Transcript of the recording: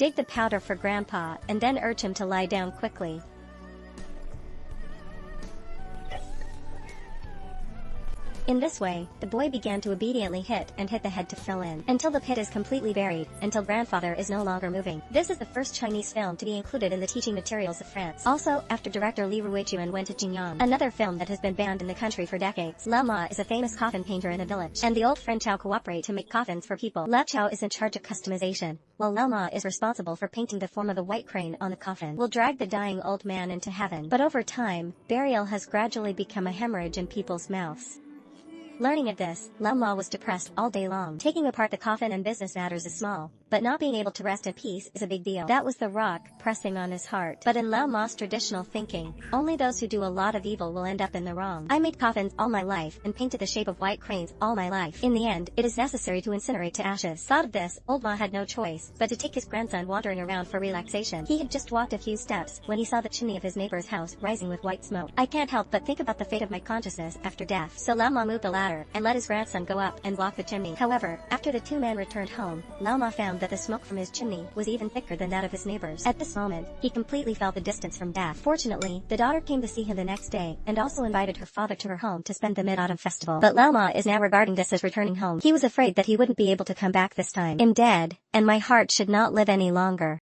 dig the powder for Grandpa, and then urge him to lie down quickly. In this way, the boy began to obediently hit the head to fill in, until the pit is completely buried, until grandfather is no longer moving. This is the first Chinese film to be included in the teaching materials of France. Also, after director Li Ruijun went to Jingyang, another film that has been banned in the country for decades. Lao Ma is a famous coffin painter in a village, and the old Lao Cao cooperate to make coffins for people. Lao Cao is in charge of customization, while Lao Ma is responsible for painting the form of the white crane on the coffin. Will drag the dying old man into heaven. But over time, burial has gradually become a hemorrhage in people's mouths. Learning of this, Lao Ma was depressed all day long. Taking apart the coffin and business matters is small, but not being able to rest in peace is a big deal. That was the rock pressing on his heart. But in Lao Ma's traditional thinking, only those who do a lot of evil will end up in the wrong. I made coffins all my life and painted the shape of white cranes all my life. In the end, it is necessary to incinerate to ashes. Thought of this, old Ma had no choice but to take his grandson wandering around for relaxation. He had just walked a few steps when he saw the chimney of his neighbor's house rising with white smoke. I can't help but think about the fate of my consciousness after death. So Lao Ma moved the ladder and let his grandson go up and block the chimney. However, after the two men returned home, Lao Ma found that the smoke from his chimney was even thicker than that of his neighbors. At this moment, he completely felt the distance from death. Fortunately, the daughter came to see him the next day and also invited her father to her home to spend the Mid-Autumn Festival. But Lao Ma is now regarding this as returning home. He was afraid that he wouldn't be able to come back this time. I'm dead, and my heart should not live any longer.